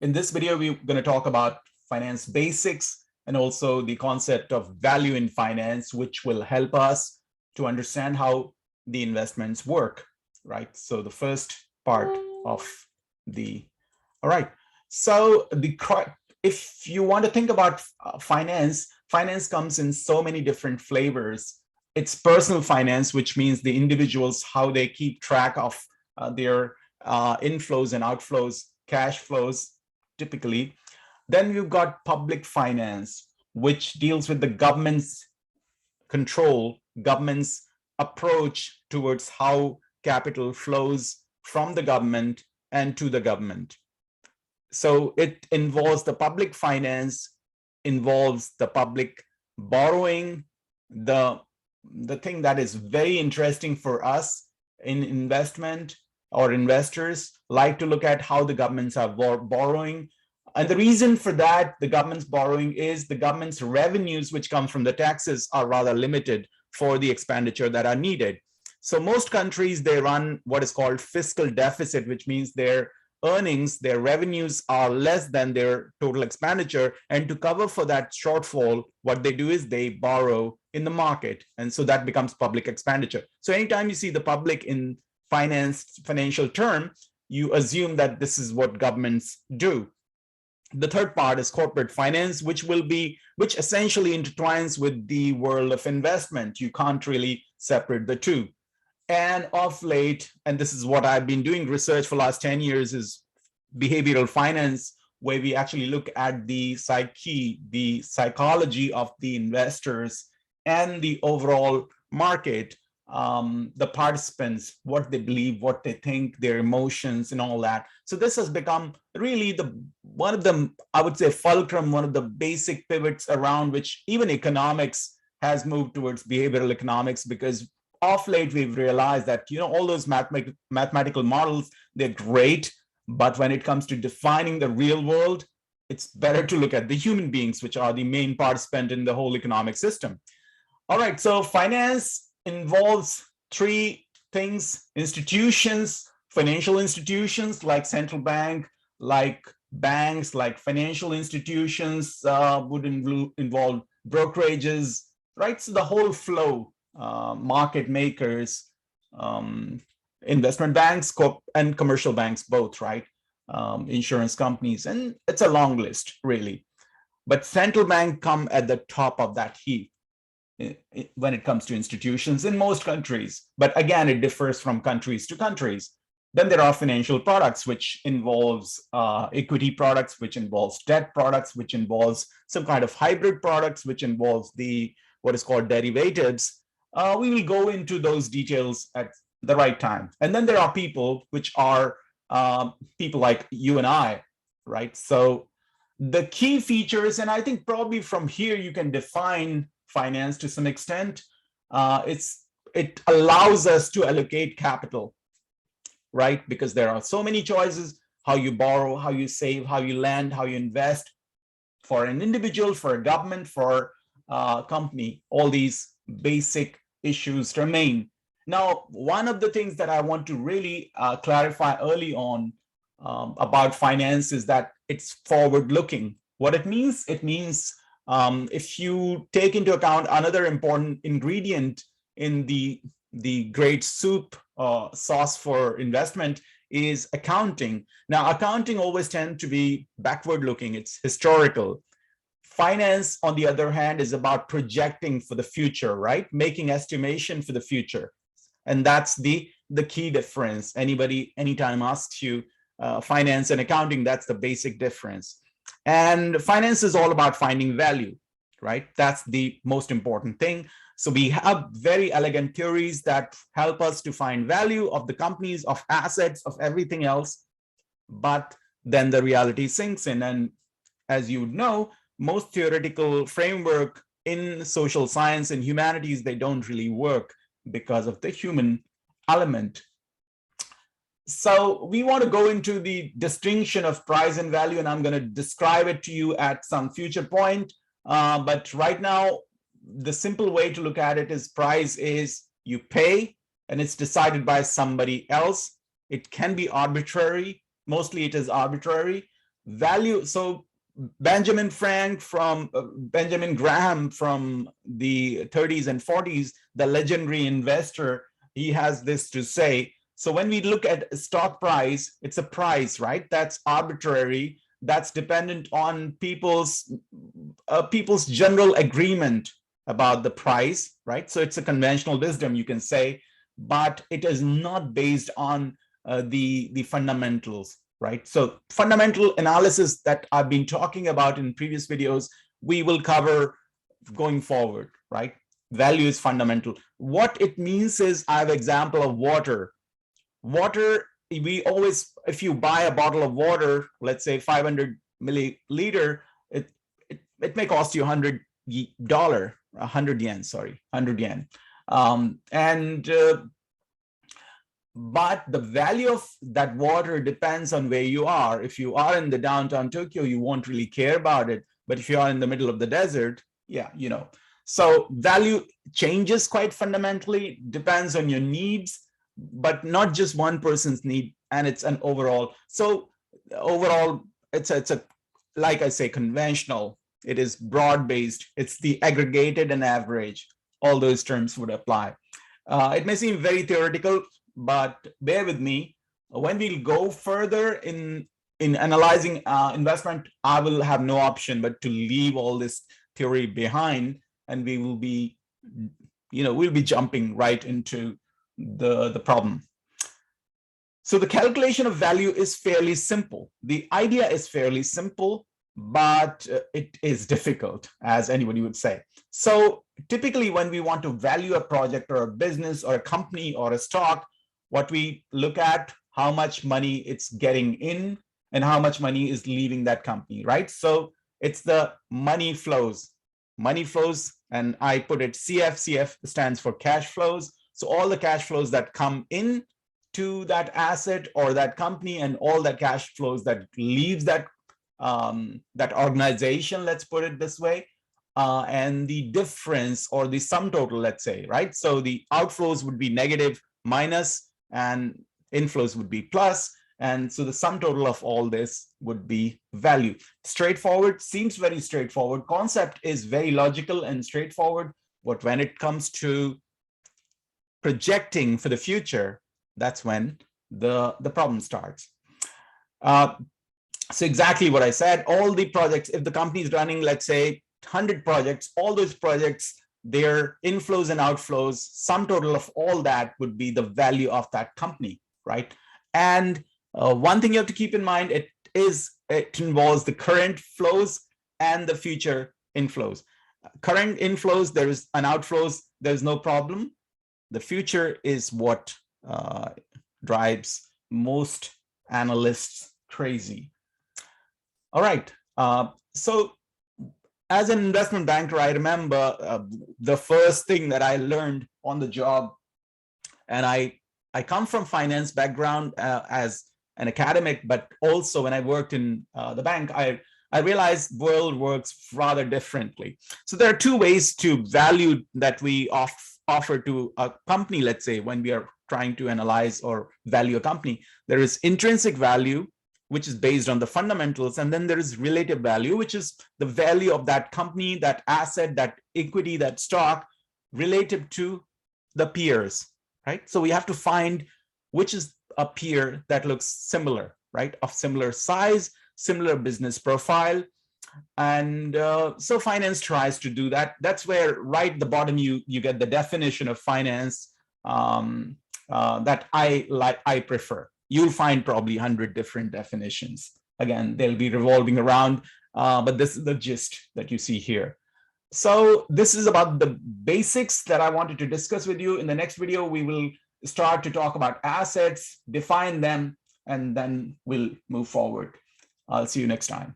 In this video, we're going to talk about finance basics and also the concept of value in finance, which will help us to understand how the investments work, right? So the first part of all right. So if you want to think about finance comes in so many different flavors. It's personal finance, which means the individuals, how they keep track of their inflows and outflows, cash flows, typically. Then we've got public finance, which deals with the government's control, government's approach towards how capital flows from the government and to the government. So it involves the public finance, involves the public borrowing. The thing that is very interesting for us in investment or investors like to look at how the governments are borrowing. And the reason for that, the government's borrowing, is the government's revenues, which come from the taxes, are rather limited for the expenditure that are needed. So most countries, they run what is called fiscal deficit, which means their earnings, their revenues are less than their total expenditure. And to cover for that shortfall, what they do is they borrow in the market. And so that becomes public expenditure. So anytime you see the public in financial term, you assume that this is what governments do. The third part is corporate finance, which essentially intertwines with the world of investment. You can't really separate the two. And of late, and this is what I've been doing research for the last 10 years, is behavioral finance, where we actually look at the psyche, the psychology of the investors and the overall market, the participants, what they believe, what they think, their emotions and all that. So this has become really one of the, I would say, fulcrum, one of the basic pivots around which even economics has moved towards behavioral economics, because of late we've realized that, all those mathematical models, they're great, but when it comes to defining the real world, it's better to look at the human beings, which are the main participant in the whole economic system. All right, so finance involves three things: institutions, financial institutions like central bank, like banks, like financial institutions would involve brokerages, right? So the whole flow, market makers, investment banks, and commercial banks, both, right? Insurance companies, and it's a long list, really. But central bank come at the top of that heap when it comes to institutions in most countries. But again, it differs from countries to countries. Then there are financial products, which involves equity products, which involves debt products, which involves some kind of hybrid products, which involves what is called derivatives. We will go into those details at the right time. And then there are people, which are people like you and I, right? So the key features, and I think probably from here you can define finance to some extent. It allows us to allocate capital, right? Because there are so many choices: how you borrow, how you save, how you lend, how you invest, for an individual, for a government, for a company. All these basic issues remain. Now, one of the things that I want to really clarify early on about finance is that it's forward-looking. What it means if you take into account another important ingredient in the great soup sauce for investment is accounting. Now, accounting always tends to be backward-looking. It's historical. Finance, on the other hand, is about projecting for the future, right? Making estimation for the future. And that's the key difference. Anybody, anytime asks you finance and accounting, that's the basic difference. And finance is all about finding value, right? That's the most important thing. So we have very elegant theories that help us to find value of the companies, of assets, of everything else. But then the reality sinks in. And as you know, most theoretical framework in social science and humanities, they don't really work because of the human element. So we want to go into the distinction of price and value, and I'm going to describe it to you at some future point. But right now, the simple way to look at it is price is you pay, and it's decided by somebody else. It can be arbitrary. Mostly it is arbitrary. value. So Benjamin Graham from the 30s and 40s, the legendary investor, he has this to say. So when we look at stock price, it's a price, right? That's arbitrary. That's dependent on people's general agreement about the price, right? So it's a conventional wisdom, you can say, but it is not based on the fundamentals, right? So fundamental analysis that I've been talking about in previous videos, we will cover going forward, right? Value is fundamental. What it means is, I have an example of water. Water, we always, if you buy a bottle of water, let's say 500 milliliter, it may cost you $100, 100 yen, sorry, 100 yen. But the value of that water depends on where you are. If you are in the downtown Tokyo, you won't really care about it. But if you are in the middle of the desert, yeah, you know. So value changes quite fundamentally, depends on your needs, but not just one person's need, and it's an overall. So overall, it's a like I say, conventional. It is broad-based. It's the aggregated and average. All those terms would apply. It may seem very theoretical, but bear with me. When we'll go further in analyzing investment, I will have no option but to leave all this theory behind, and we will be, we'll be jumping right into the problem. So the calculation of value is fairly simple. The idea is fairly simple, but it is difficult, as anybody would say. So typically when we want to value a project or a business or a company or a stock, what we look at, how much money it's getting in and how much money is leaving that company, right? So it's the money flows, and I put it CF. CF stands for cash flows. So all the cash flows that come in to that asset or that company, and all that cash flows that leaves that that organization, let's put it this way, and the difference or the sum total, let's say, right? So the outflows would be negative, minus, and inflows would be plus. And so the sum total of all this would be value. Straightforward, seems very straightforward. Concept is very logical and straightforward, but when it comes to projecting for the future, that's when the problem starts. So exactly what I said, all the projects, if the company is running, let's say 100 projects, all those projects, their inflows and outflows, sum total of all that would be the value of that company, right? And one thing you have to keep in mind, it involves the current flows and the future inflows. Current inflows, there is an outflows, there's no problem. The future is what drives most analysts crazy. All right. So as an investment banker, I remember the first thing that I learned on the job, and I come from finance background as an academic, but also when I worked in the bank, I realized world works rather differently. So there are two ways to value that we offer to a company, let's say, when we are trying to analyze or value a company. There is intrinsic value, which is based on the fundamentals, and then there is relative value, which is the value of that company, that asset, that equity, that stock, relative to the peers, right? So we have to find which is a peer that looks similar, right? Of similar size, similar business profile. And so finance tries to do that. That's where right at the bottom you get the definition of finance that I prefer. You'll find probably 100 different definitions. Again, they'll be revolving around, but this is the gist that you see here. So this is about the basics that I wanted to discuss with you. In the next video, we will start to talk about assets, define them, and then we'll move forward. I'll see you next time.